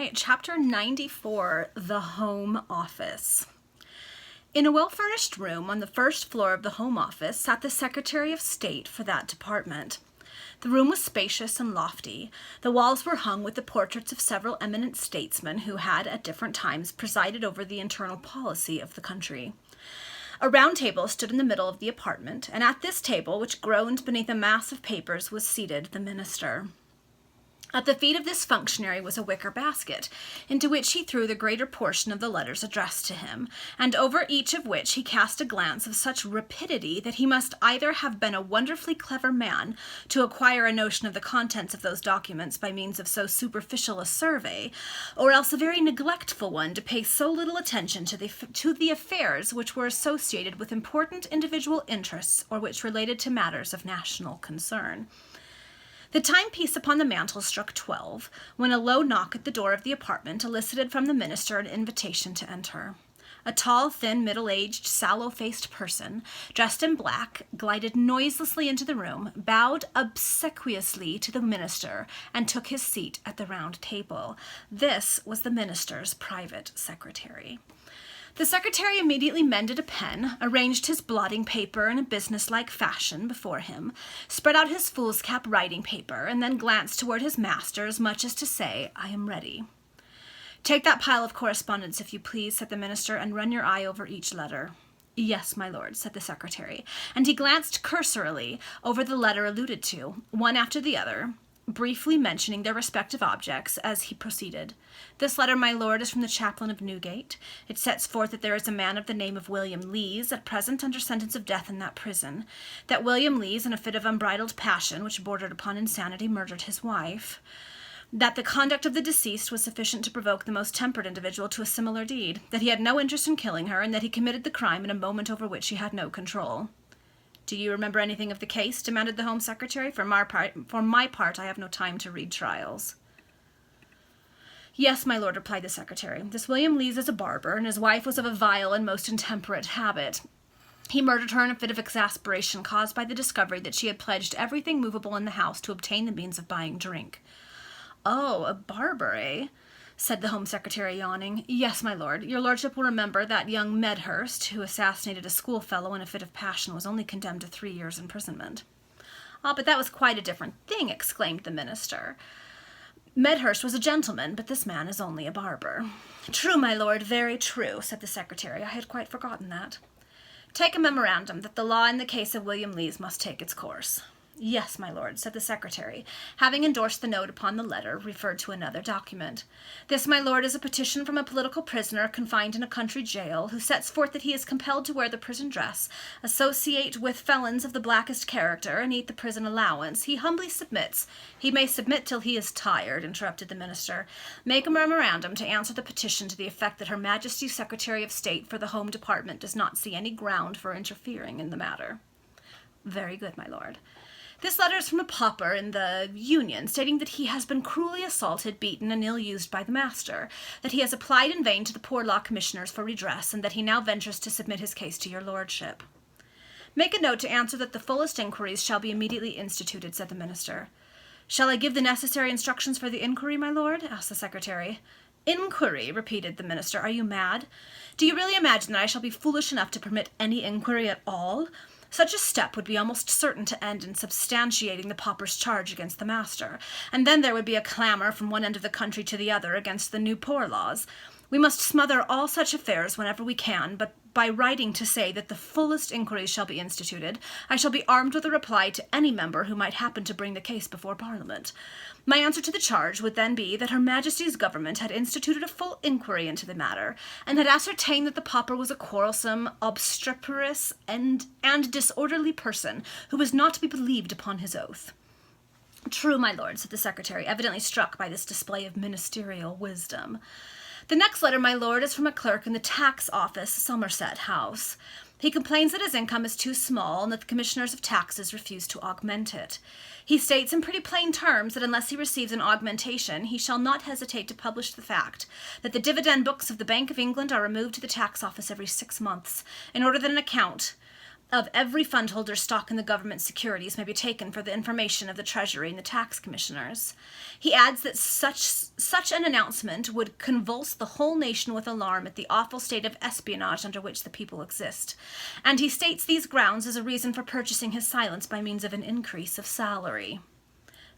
right, chapter 94, The Home Office. In a well-furnished room on the first floor of the Home Office sat the Secretary of State for that department. The room was spacious and lofty. The walls were hung with the portraits of several eminent statesmen who had at different times presided over the internal policy of the country. A round table stood in the middle of the apartment, and at this table, which groaned beneath a mass of papers, was seated the minister. At the feet of this functionary was a wicker basket, into which he threw the greater portion of the letters addressed to him, and over each of which he cast a glance of such rapidity that he must either have been a wonderfully clever man to acquire a notion of the contents of those documents by means of so superficial a survey, or else a very neglectful one to pay so little attention to the affairs which were associated with important individual interests or which related to matters of national concern. The timepiece upon the mantel struck 12, when a low knock at the door of the apartment elicited from the minister an invitation to enter. A tall, thin, middle-aged, sallow-faced person, dressed in black, glided noiselessly into the room, bowed obsequiously to the minister, and took his seat at the round table. This was the minister's private secretary. The secretary immediately mended a pen, arranged his blotting paper in a businesslike fashion before him, spread out his foolscap writing paper, and then glanced toward his master as much as to say, "I am ready." "Take that pile of correspondence, if you please," said the minister, "and run your eye over each letter." "Yes, my lord," said the secretary, and he glanced cursorily over the letter alluded to, one after the other, briefly mentioning their respective objects as he proceeded. "This letter, my lord, is from the chaplain of Newgate. It sets forth that there is a man of the name of William Lees at present under sentence of death in that prison, that William Lees, in a fit of unbridled passion which bordered upon insanity, murdered his wife, that the conduct of the deceased was sufficient to provoke the most tempered individual to a similar deed, that he had no interest in killing her, and that he committed the crime in a moment over which he had no control." "Do you remember anything of the case?" demanded the Home Secretary. For my part, I have no time to read trials." "Yes, my lord," replied the secretary. "This William Lees is a barber, and his wife was of a vile and most intemperate habit. He murdered her in a fit of exasperation caused by the discovery that she had pledged everything movable in the house to obtain the means of buying drink." "Oh, a barber, eh?" said the Home Secretary, yawning. "Yes, my lord. Your lordship will remember that young Medhurst, who assassinated a schoolfellow in a fit of passion, was only condemned to 3 years' imprisonment." "Ah, but that was quite a different thing," exclaimed the minister. "Medhurst was a gentleman, but this man is only a barber." "True, my lord, very true," said the secretary. "I had quite forgotten that." "Take a memorandum that the law in the case of William Lees must take its course." "Yes, my lord," said the secretary, having endorsed the note upon the letter, referred to another document. "This, my lord, is a petition from a political prisoner confined in a country jail, who sets forth that he is compelled to wear the prison dress, associate with felons of the blackest character, and eat the prison allowance. He humbly submits—" "He may submit till he is tired," interrupted the minister. "Make a memorandum to answer the petition to the effect that Her Majesty's Secretary of State for the Home Department does not see any ground for interfering in the matter." "Very good, my lord." "This letter is from a pauper in the Union, stating that he has been cruelly assaulted, beaten, and ill-used by the master, that he has applied in vain to the Poor Law Commissioners for redress, and that he now ventures to submit his case to your lordship." "Make a note to answer that the fullest inquiries shall be immediately instituted," said the minister. "Shall I give the necessary instructions for the inquiry, my lord?" asked the secretary. "Inquiry?" repeated the minister. "Are you mad? Do you really imagine that I shall be foolish enough to permit any inquiry at all? Such a step would be almost certain to end in substantiating the pauper's charge against the master, and then there would be a clamor from one end of the country to the other against the new poor laws. We must smother all such affairs whenever we can, but by writing to say that the fullest inquiries shall be instituted, I shall be armed with a reply to any member who might happen to bring the case before Parliament. My answer to the charge would then be that Her Majesty's government had instituted a full inquiry into the matter, and had ascertained that the pauper was a quarrelsome, obstreperous, and disorderly person, who was not to be believed upon his oath." "True, my lord," said the secretary, evidently struck by this display of ministerial wisdom. "The next letter, my lord, is from a clerk in the tax office, Somerset House. He complains that his income is too small, and that the commissioners of taxes refuse to augment it. He states in pretty plain terms that unless he receives an augmentation, he shall not hesitate to publish the fact that the dividend books of the Bank of England are removed to the tax office every 6 months, in order that an account of every fundholder's stock in the government securities may be taken for the information of the Treasury and the tax commissioners. He adds that such an announcement would convulse the whole nation with alarm at the awful state of espionage under which the people exist, and he states these grounds as a reason for purchasing his silence by means of an increase of salary.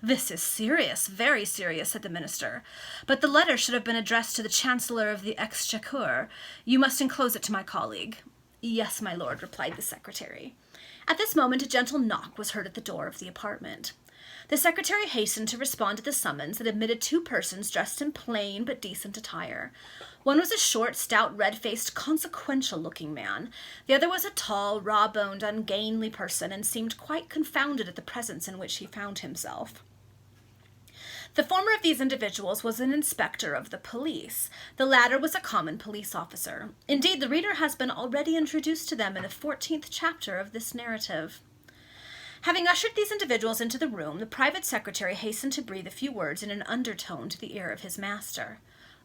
This is serious, very serious, said the minister. But the letter should have been addressed to the Chancellor of the Exchequer. You must enclose it to my colleague. Yes, my lord, replied the secretary. At this moment a gentle knock was heard at the door of the apartment. The secretary hastened to respond to the summons that admitted two persons dressed in plain but decent attire. One was a short, stout, red-faced, consequential-looking man. The other was a tall, raw-boned, ungainly person, and seemed quite confounded at the presence in which he found himself. The former of these individuals was an inspector of the police. The latter was a common police officer. Indeed, the reader has been already introduced to them in the 14th chapter of this narrative. Having ushered these individuals into the room, the private secretary hastened to breathe a few words in an undertone to the ear of his master.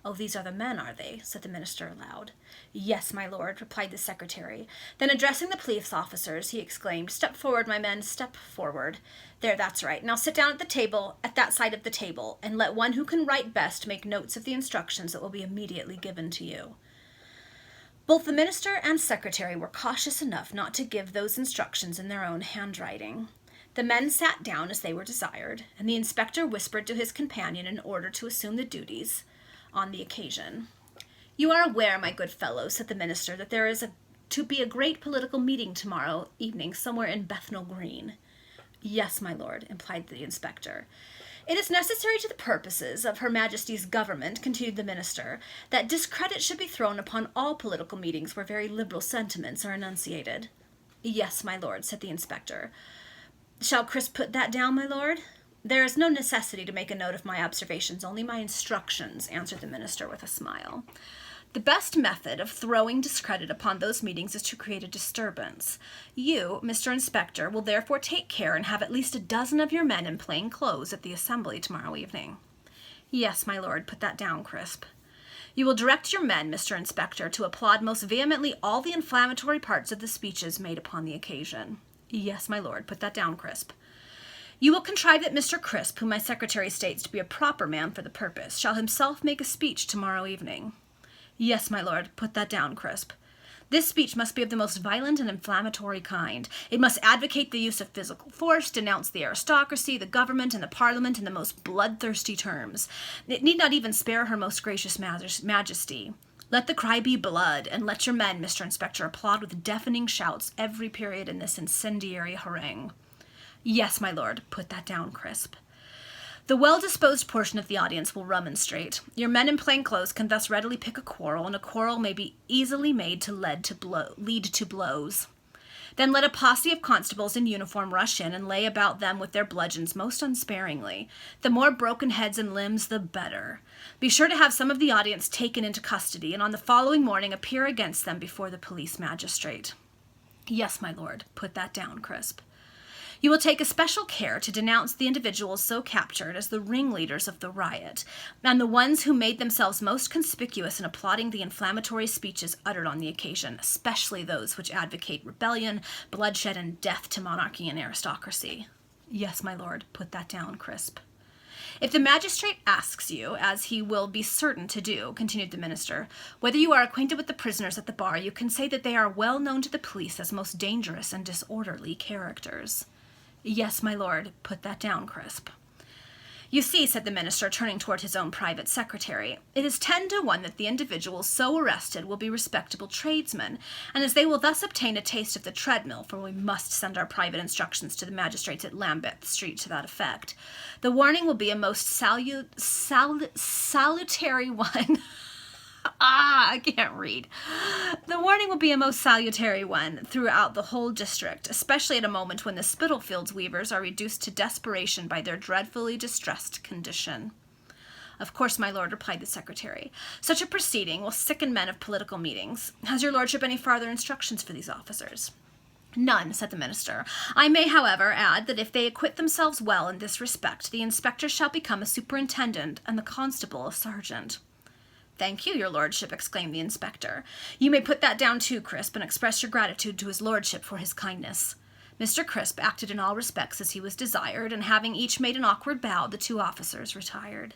"Oh, these are the men, are they?" said the minister aloud. "Yes, my lord," replied the secretary. Then, addressing the police officers, he exclaimed, "Step forward, my men, step forward. There, that's right. Now sit down at the table, at that side of the table, and let one who can write best make notes of the instructions that will be immediately given to you." Both the minister and secretary were cautious enough not to give those instructions in their own handwriting. The men sat down as they were desired, and the inspector whispered to his companion in order to assume the duties on the occasion. "You are aware, my good fellow," said the minister, "that there is to be a great political meeting tomorrow evening somewhere in Bethnal Green." "Yes, my lord," implied the inspector. "It is necessary to the purposes of Her Majesty's government," continued the minister, "that discredit should be thrown upon all political meetings where very liberal sentiments are enunciated." "Yes, my lord," said the inspector. "Shall Crisp put that down, my lord?" "There is no necessity to make a note of my observations, only my instructions," answered the minister with a smile. "The best method of throwing discredit upon those meetings is to create a disturbance. You, Mr. Inspector, will therefore take care and have at least a dozen of your men in plain clothes at the assembly tomorrow evening." "Yes, my lord, put that down, Crisp." "You will direct your men, Mr. Inspector, to applaud most vehemently all the inflammatory parts of the speeches made upon the occasion." "Yes, my lord, put that down, Crisp." "You will contrive that Mr. Crisp, whom my secretary states to be a proper man for the purpose, shall himself make a speech tomorrow evening." "Yes, my lord, put that down, Crisp." "This speech must be of the most violent and inflammatory kind. It must advocate the use of physical force, denounce the aristocracy, the government, and the parliament in the most bloodthirsty terms. It need not even spare her most gracious majesty. Let the cry be blood, and let your men, Mr. Inspector, applaud with deafening shouts every period in this incendiary harangue." "Yes, my lord, put that down, Crisp." "The well-disposed portion of the audience will remonstrate. Your men in plain clothes can thus readily pick a quarrel, and a quarrel may be easily made to lead to blows. Then let a posse of constables in uniform rush in and lay about them with their bludgeons most unsparingly. The more broken heads and limbs, the better. Be sure to have some of the audience taken into custody, and on the following morning appear against them before the police magistrate." "Yes, my lord, put that down, Crisp." "You will take especial care to denounce the individuals so captured as the ringleaders of the riot, and the ones who made themselves most conspicuous in applauding the inflammatory speeches uttered on the occasion, especially those which advocate rebellion, bloodshed, and death to monarchy and aristocracy." "Yes, my lord, put that down, Crisp." "If the magistrate asks you, as he will be certain to do," continued the minister, "whether you are acquainted with the prisoners at the bar, you can say that they are well known to the police as most dangerous and disorderly characters." "Yes, my lord, put that down, Crisp." "You see," said the minister, turning toward his own private secretary, "it is 10 to 1 that the individuals so arrested will be respectable tradesmen, and as they will thus obtain a taste of the treadmill, for we must send our private instructions to the magistrates at Lambeth Street to that effect, the warning will be a most salutary one." I can't read. "The warning will be a most salutary one throughout the whole district, especially at a moment when the Spitalfields weavers are reduced to desperation by their dreadfully distressed condition." "Of course, my lord," replied the secretary. "Such a proceeding will sicken men of political meetings. Has your lordship any farther instructions for these officers?" "None," said the minister. "I may, however, add that if they acquit themselves well in this respect, the inspector shall become a superintendent and the constable a sergeant." "Thank you, your lordship," exclaimed the inspector. "You may put that down too, Crisp, and express your gratitude to his lordship for his kindness." Mr. Crisp acted in all respects as he was desired, and having each made an awkward bow, the two officers retired.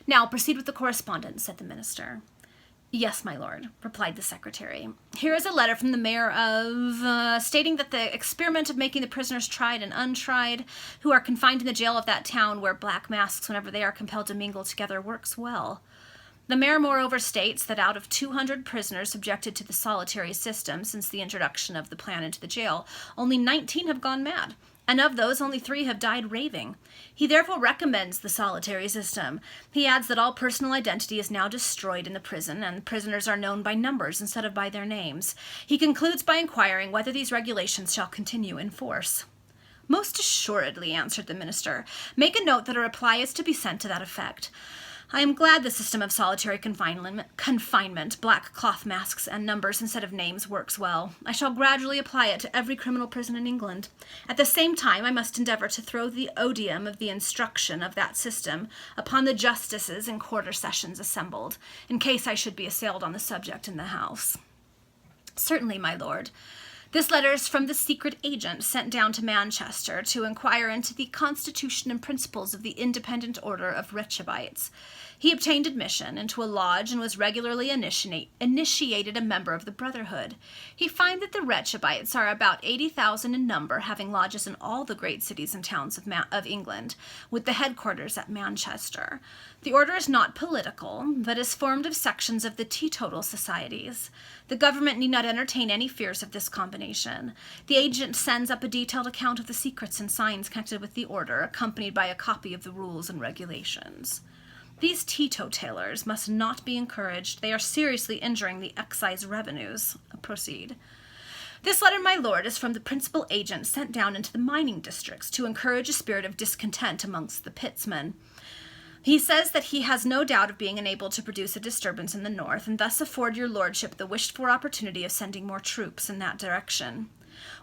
"Now proceed with the correspondence," said the minister. "Yes, my lord," replied the secretary. "Here is a letter from the mayor of, stating that the experiment of making the prisoners tried and untried, who are confined in the jail of that town, wear black masks whenever they are compelled to mingle together, works well. The mayor, moreover, states that out of 200 prisoners subjected to the solitary system since the introduction of the plan into the jail, only 19 have gone mad, and of those only 3 have died raving. He therefore recommends the solitary system. He adds that all personal identity is now destroyed in the prison, and prisoners are known by numbers instead of by their names. He concludes by inquiring whether these regulations shall continue in force." "Most assuredly," answered the minister. "Make a note that a reply is to be sent to that effect. I am glad the system of solitary confinement, black cloth masks, and numbers instead of names works well. I shall gradually apply it to every criminal prison in England. At the same time, I must endeavor to throw the odium of the instruction of that system upon the justices in quarter sessions assembled, in case I should be assailed on the subject in the House." "Certainly, my lord. This letter is from the secret agent sent down to Manchester to inquire into the constitution and principles of the independent order of Rechabites. He obtained admission into a lodge and was regularly initiated a member of the Brotherhood. He finds that the Rechabites are about 80,000 in number, having lodges in all the great cities and towns of England, with the headquarters at Manchester. The order is not political, but is formed of sections of the teetotal societies. The government need not entertain any fears of this combination. The agent sends up a detailed account of the secrets and signs connected with the order, accompanied by a copy of the rules and regulations. These teetotalers must not be encouraged. They are seriously injuring the excise revenues. Proceed. This letter, my lord, is from the principal agent sent down into the mining districts to encourage a spirit of discontent amongst the pittsmen. He says that he has no doubt of being enabled to produce a disturbance in the north, and thus afford your lordship the wished-for opportunity of sending more troops in that direction.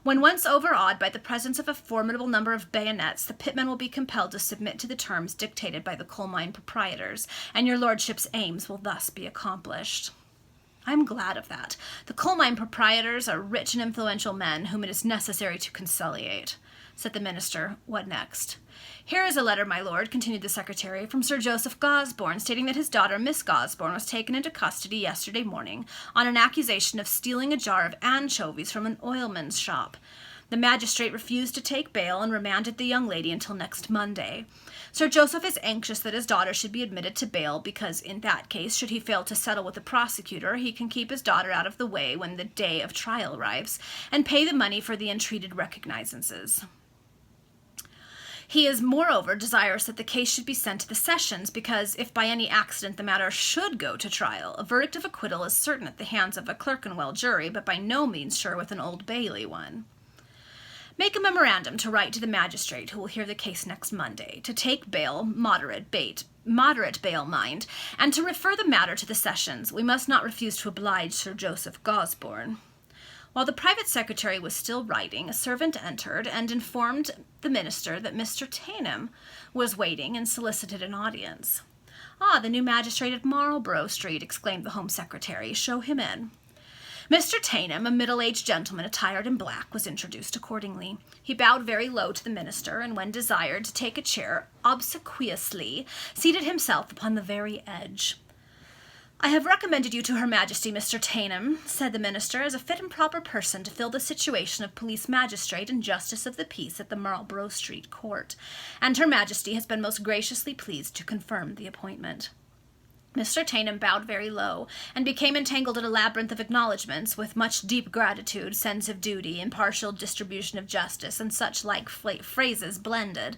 When once overawed by the presence of a formidable number of bayonets, the pitmen will be compelled to submit to the terms dictated by the coal mine proprietors, and your lordship's aims will thus be accomplished." "I am glad of that. The coal mine proprietors are rich and influential men whom it is necessary to conciliate," said the minister. "What next?" "Here is a letter, my lord," continued the secretary, "from Sir Joseph Gosborne, stating that his daughter, Miss Gosborne, was taken into custody yesterday morning on an accusation of stealing a jar of anchovies from an oilman's shop. The magistrate refused to take bail and remanded the young lady until next Monday. Sir Joseph is anxious that his daughter should be admitted to bail because, in that case, should he fail to settle with the prosecutor, he can keep his daughter out of the way when the day of trial arrives, and pay the money for the entreated recognizances. He is, moreover, desirous that the case should be sent to the sessions, because, if by any accident the matter should go to trial, a verdict of acquittal is certain at the hands of a Clerkenwell jury, but by no means sure with an Old Bailey one. Make a memorandum to write to the magistrate who will hear the case next Monday, to take bail, moderate bail, mind, and to refer the matter to the sessions. We must not refuse to oblige Sir Joseph Gosborne." While the private secretary was still writing, a servant entered and informed the minister that Mr. Tainham was waiting and solicited an audience. "Ah, the new magistrate at Marlborough Street," exclaimed the Home Secretary. "Show him in." Mr. Tainham, a middle-aged gentleman attired in black, was introduced accordingly. He bowed very low to the minister, and when desired to take a chair, obsequiously seated himself upon the very edge. "I have recommended you to Her Majesty, Mr. Tainham," said the minister, "as a fit and proper person to fill the situation of police magistrate and justice of the peace at the Marlborough Street Court, and Her Majesty has been most graciously pleased to confirm the appointment." Mr. Tainham bowed very low, and became entangled in a labyrinth of acknowledgments, with much deep gratitude, sense of duty, impartial distribution of justice, and such like phrases blended.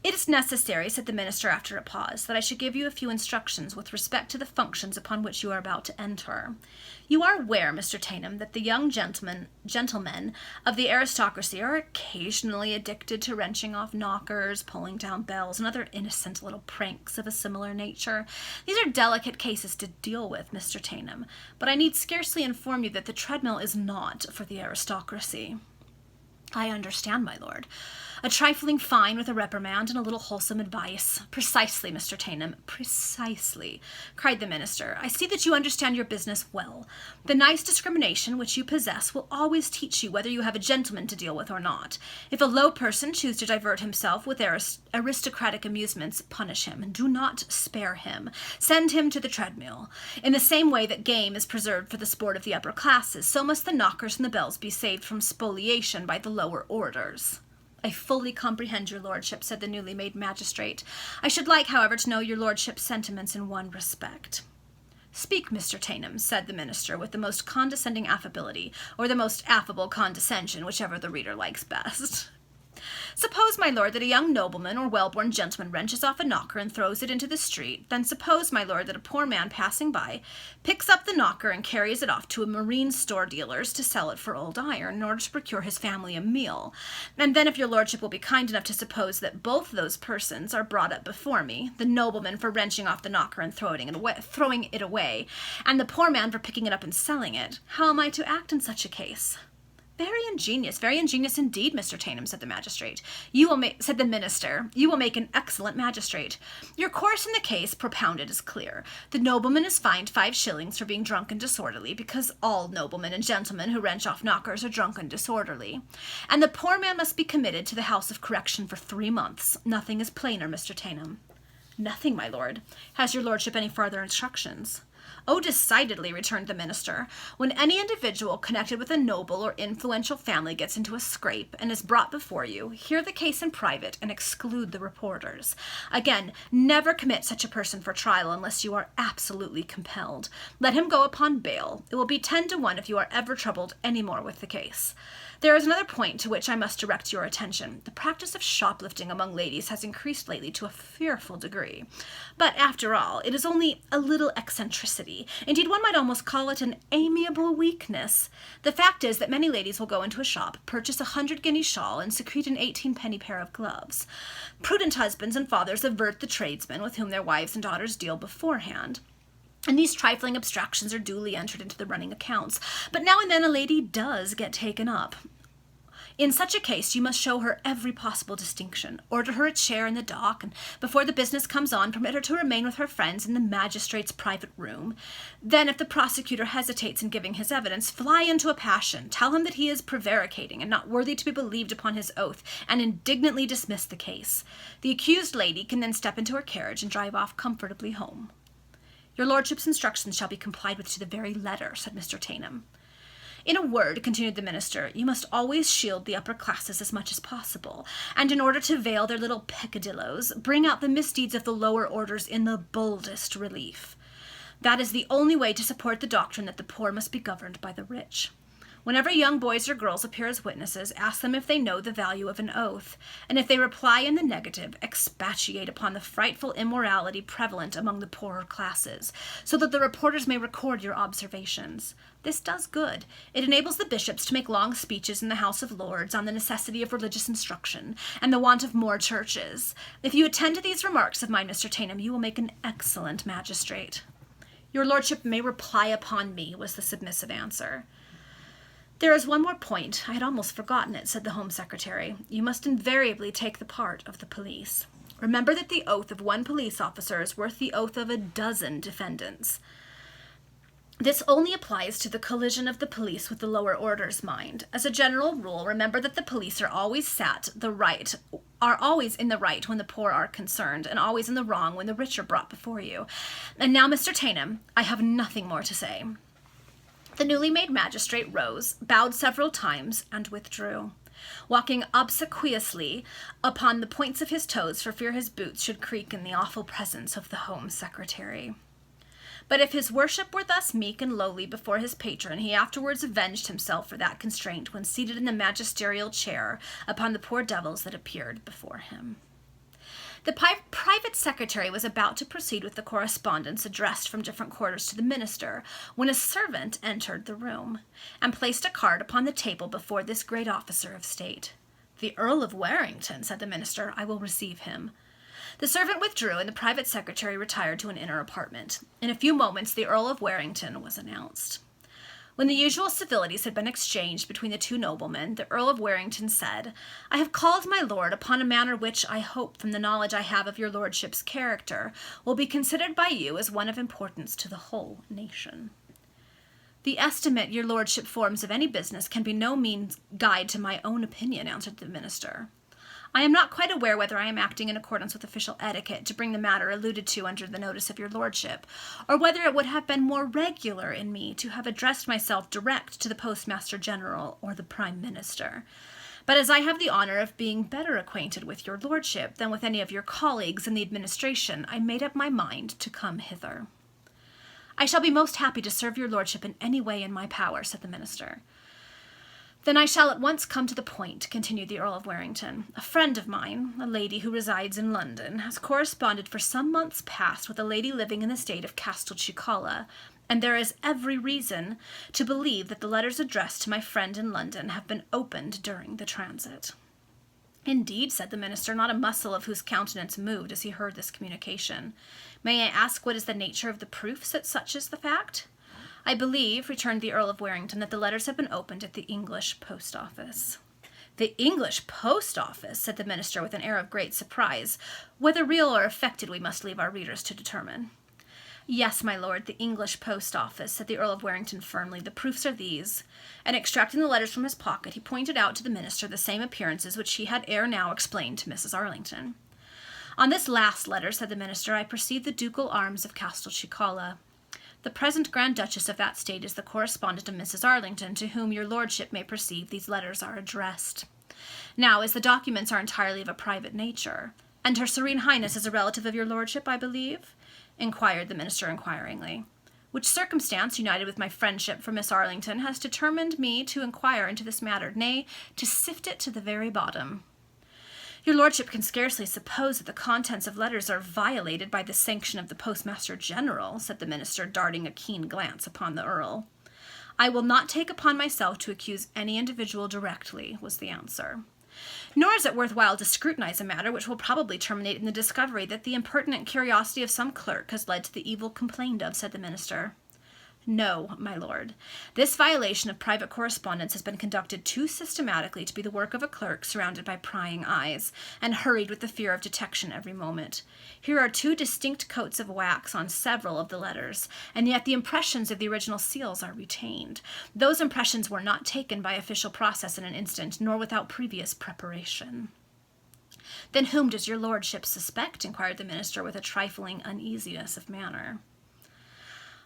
"It is necessary," said the minister after a pause, "that I should give you a few instructions with respect to the functions upon which you are about to enter. You are aware, Mr. Tainham, that the young gentlemen of the aristocracy are occasionally addicted to wrenching off knockers, pulling down bells, and other innocent little pranks of a similar nature. These are delicate cases to deal with, Mr. Tainham, but I need scarcely inform you that the treadmill is not for the aristocracy." "I understand, my lord. A trifling fine with a reprimand and a little wholesome advice. Precisely, Mr. Tainham, precisely, cried the minister. I see that you understand your business well. The nice discrimination which you possess will always teach you whether you have a gentleman to deal with or not. If a low person choose to divert himself with aristocratic amusements, punish him. Do not spare him. Send him to the treadmill. In the same way that game is preserved for the sport of the upper classes, so must the knockers and the bells be saved from spoliation by the lower orders. I fully comprehend your lordship, said the newly made magistrate. I should like, however, to know your lordship's sentiments in one respect. Speak, Mr. Tainham, said the minister, with the most condescending affability, or the most affable condescension, whichever the reader likes best. Suppose, my lord, that a young nobleman or well-born gentleman wrenches off a knocker and throws it into the street. Then suppose, my lord, that a poor man passing by picks up the knocker and carries it off to a marine store dealer's to sell it for old iron in order to procure his family a meal. And then if your lordship will be kind enough to suppose that both those persons are brought up before me, the nobleman for wrenching off the knocker and throwing it away, and the poor man for picking it up and selling it, how am I to act in such a case? Very ingenious indeed, Mr. Tainham, said the magistrate. Said the minister, you will make an excellent magistrate. Your course in the case propounded is clear. The nobleman is fined 5 shillings for being drunk and disorderly, because all noblemen and gentlemen who wrench off knockers are drunk and disorderly. And the poor man must be committed to the house of correction for 3 months. Nothing is plainer, Mr. Tainham. Nothing, my lord. Has your lordship any further instructions? Oh, decidedly, returned the minister. When any individual connected with a noble or influential family gets into a scrape and is brought before you, hear the case in private and exclude the reporters. Again, never commit such a person for trial unless you are absolutely compelled. Let him go upon bail. It will be 10 to 1 if you are ever troubled any more with the case. There is another point to which I must direct your attention. The practice of shoplifting among ladies has increased lately to a fearful degree. But after all, it is only a little eccentricity. Indeed, one might almost call it an amiable weakness. The fact is that many ladies will go into a shop, purchase 100-guinea shawl, and secrete an 18-penny pair of gloves. Prudent husbands and fathers avert the tradesmen with whom their wives and daughters deal beforehand. And these trifling abstractions are duly entered into the running accounts. But now and then a lady does get taken up. In such a case, you must show her every possible distinction. Order her a chair in the dock, and before the business comes on, permit her to remain with her friends in the magistrate's private room. Then, if the prosecutor hesitates in giving his evidence, fly into a passion. Tell him that he is prevaricating and not worthy to be believed upon his oath, and indignantly dismiss the case. The accused lady can then step into her carriage and drive off comfortably home. Your lordship's instructions shall be complied with to the very letter, said Mr. Tainham. In a word, continued the minister, you must always shield the upper classes as much as possible, and in order to veil their little peccadilloes, bring out the misdeeds of the lower orders in the boldest relief. That is the only way to support the doctrine that the poor must be governed by the rich. Whenever young boys or girls appear as witnesses, ask them if they know the value of an oath, and if they reply in the negative, expatiate upon the frightful immorality prevalent among the poorer classes, so that the reporters may record your observations. This does good. It enables the bishops to make long speeches in the House of Lords on the necessity of religious instruction and the want of more churches. If you attend to these remarks of mine, Mr. Tainham, you will make an excellent magistrate. Your lordship may reply upon me, was the submissive answer. There is one more point. I had almost forgotten it, said the Home Secretary. You must invariably take the part of the police. Remember that the oath of one police officer is worth the oath of a dozen defendants. This only applies to the collision of the police with the lower orders, mind. As a general rule, remember that the police are always in the right when the poor are concerned, and always in the wrong when the rich are brought before you. And now, Mr. Tainham, I have nothing more to say. The newly made magistrate rose, bowed several times, and withdrew, walking obsequiously upon the points of his toes for fear his boots should creak in the awful presence of the Home Secretary. But if his worship were thus meek and lowly before his patron, he afterwards avenged himself for that constraint when seated in the magisterial chair upon the poor devils that appeared before him. The private secretary was about to proceed with the correspondence addressed from different quarters to the minister, when a servant entered the room, and placed a card upon the table before this great officer of state. "The Earl of Warrington," said the minister. "I will receive him." The servant withdrew, and the private secretary retired to an inner apartment. In a few moments the Earl of Warrington was announced. When the usual civilities had been exchanged between the two noblemen, the Earl of Warrington said, "I have called my lord upon a matter which, I hope, from the knowledge I have of your lordship's character, will be considered by you as one of importance to the whole nation." "The estimate your lordship forms of any business can be no means guide to my own opinion," answered the minister. "I am not quite aware whether I am acting in accordance with official etiquette to bring the matter alluded to under the notice of your lordship, or whether it would have been more regular in me to have addressed myself direct to the Postmaster General or the Prime Minister. But as I have the honor of being better acquainted with your lordship than with any of your colleagues in the administration, I made up my mind to come hither." "I shall be most happy to serve your lordship in any way in my power," said the minister. "Then I shall at once come to the point," continued the Earl of Warrington. "A friend of mine, a lady who resides in London, has corresponded for some months past with a lady living in the state of Castelcicala, and there is every reason to believe that the letters addressed to my friend in London have been opened during the transit." "Indeed," said the minister, not a muscle of whose countenance moved as he heard this communication. "May I ask what is the nature of the proofs that such is the fact?" "I believe," returned the Earl of Warrington, "that the letters have been opened at the English post office." "The English post office?" said the minister with an air of great surprise. Whether real or affected we must leave our readers to determine. "Yes, my lord, the English post office," said the Earl of Warrington firmly. "The proofs are these." And extracting the letters from his pocket, he pointed out to the minister the same appearances which he had ere now explained to Mrs. Arlington. "On this last letter," said the minister, "I perceive the ducal arms of Castelcicala. The present Grand Duchess of that state is the correspondent of Mrs. Arlington, to whom your lordship may perceive these letters are addressed. Now, as the documents are entirely of a private nature, and her Serene Highness is a relative of your lordship, I believe?" inquired the minister inquiringly. "Which circumstance, united with my friendship for Miss Arlington, has determined me to inquire into this matter, nay, to sift it to the very bottom." "Your lordship can scarcely suppose that the contents of letters are violated by the sanction of the Postmaster General," said the minister, darting a keen glance upon the Earl. "I will not take upon myself to accuse any individual directly," was the answer. "Nor is it worthwhile to scrutinize a matter which will probably terminate in the discovery that the impertinent curiosity of some clerk has led to the evil complained of," said the minister. "No, my lord. This violation of private correspondence has been conducted too systematically to be the work of a clerk surrounded by prying eyes, and hurried with the fear of detection every moment. Here are 2 distinct coats of wax on several of the letters, and yet the impressions of the original seals are retained. Those impressions were not taken by official process in an instant, nor without previous preparation." "Then whom does your lordship suspect?" inquired the minister with a trifling uneasiness of manner.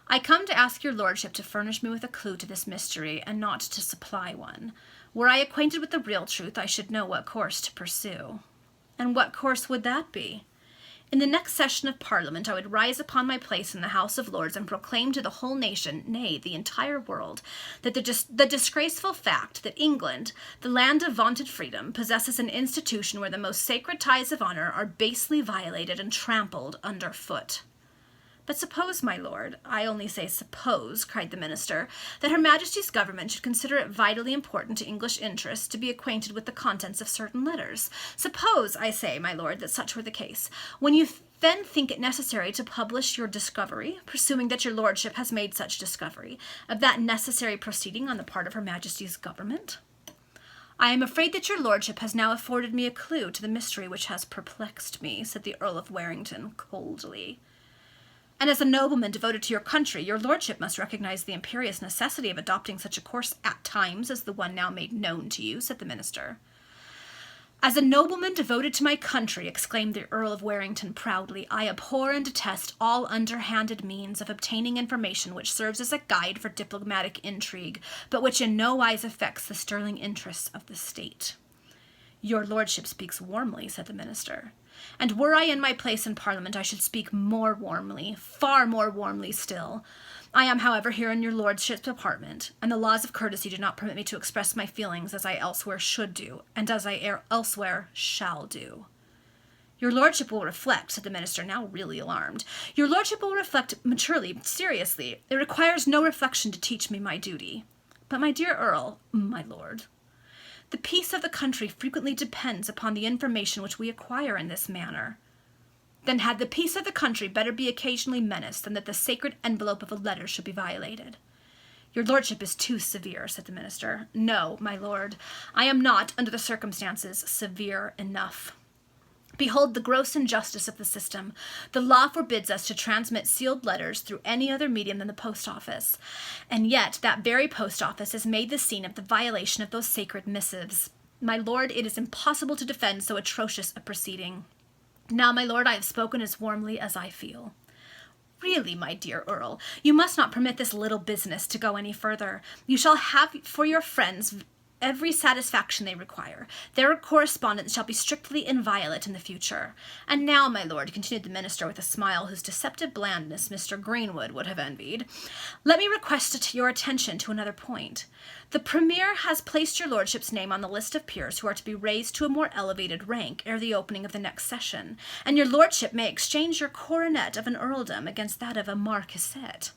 "I come to ask your lordship to furnish me with a clue to this mystery, and not to supply one. Were I acquainted with the real truth, I should know what course to pursue." "And what course would that be?" "In the next session of Parliament I would rise upon my place in the House of Lords and proclaim to the whole nation, nay, the entire world, that the disgraceful fact that England, the land of vaunted freedom, possesses an institution where the most sacred ties of honor are basely violated and trampled under foot." "But suppose, my lord, I only say suppose," cried the minister, "that Her Majesty's government should consider it vitally important to English interests to be acquainted with the contents of certain letters. Suppose, I say, my lord, that such were the case. When you then think it necessary to publish your discovery, presuming that your lordship has made such discovery, of that necessary proceeding on the part of Her Majesty's government?" "I am afraid that your lordship has now afforded me a clue to the mystery which has perplexed me," said the Earl of Warrington coldly. "And as a nobleman devoted to your country, your lordship must recognize the imperious necessity of adopting such a course at times as the one now made known to you," said the minister. "As a nobleman devoted to my country," exclaimed the Earl of Warrington proudly, "I abhor and detest all underhanded means of obtaining information which serves as a guide for diplomatic intrigue, but which in no wise affects the sterling interests of the state." "Your lordship speaks warmly," said the minister. "And were I in my place in Parliament, I should speak more warmly, far more warmly still. I am, however, here in your lordship's apartment, and the laws of courtesy do not permit me to express my feelings as I elsewhere should do, and as I elsewhere shall do." "Your lordship will reflect," said the minister, now really alarmed. "Your lordship will reflect maturely, seriously. It requires no reflection to teach me my duty. But, my dear Earl, my lord, the peace of the country frequently depends upon the information which we acquire in this manner. Then had the peace of the country better be occasionally menaced than that the sacred envelope of a letter should be violated? Your lordship is too severe, said the minister. No, my lord, I am not, under the circumstances, severe enough. Behold the gross injustice of the system. The law forbids us to transmit sealed letters through any other medium than the post office. And yet that very post office is made the scene of the violation of those sacred missives. My lord, it is impossible to defend so atrocious a proceeding. Now, my lord, I have spoken as warmly as I feel. Really, my dear Earl, you must not permit this little business to go any further. You shall have for your friends every satisfaction they require. Their correspondence shall be strictly inviolate in the future. And now, my lord, continued the minister with a smile whose deceptive blandness Mr. Greenwood would have envied, let me request your attention to another point. The Premier has placed your lordship's name on the list of peers who are to be raised to a more elevated rank ere the opening of the next session, and your lordship may exchange your coronet of an earldom against that of a marquisate.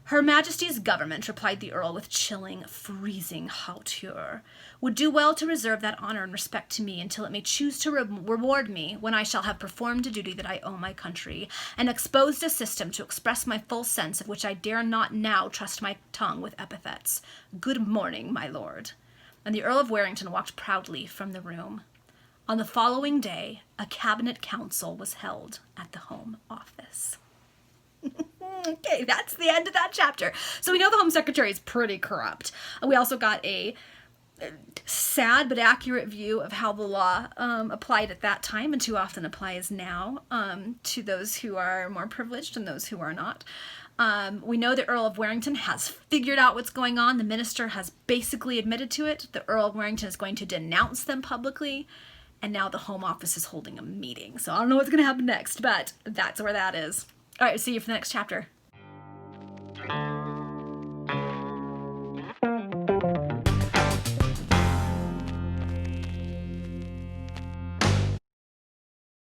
Her Majesty's government, replied the Earl with chilling, freezing hauteur, would do well to reserve that honor and respect to me until it may choose to reward me when I shall have performed a duty that I owe my country, and exposed a system to express my full sense of which I dare not now trust my tongue with epithets. Good morning, my lord. And the Earl of Warrington walked proudly from the room. On the following day, a cabinet council was held at the Home Office. Okay, that's the end of that chapter. So we know the Home Secretary is pretty corrupt. We also got a sad but accurate view of how the law applied at that time and too often applies now to those who are more privileged and those who are not. We know the Earl of Warrington has figured out what's going on. The minister has basically admitted to it. The Earl of Warrington is going to denounce them publicly. And now the Home Office is holding a meeting. So I don't know what's going to happen next, but that's where that is. All right, see you for the next chapter.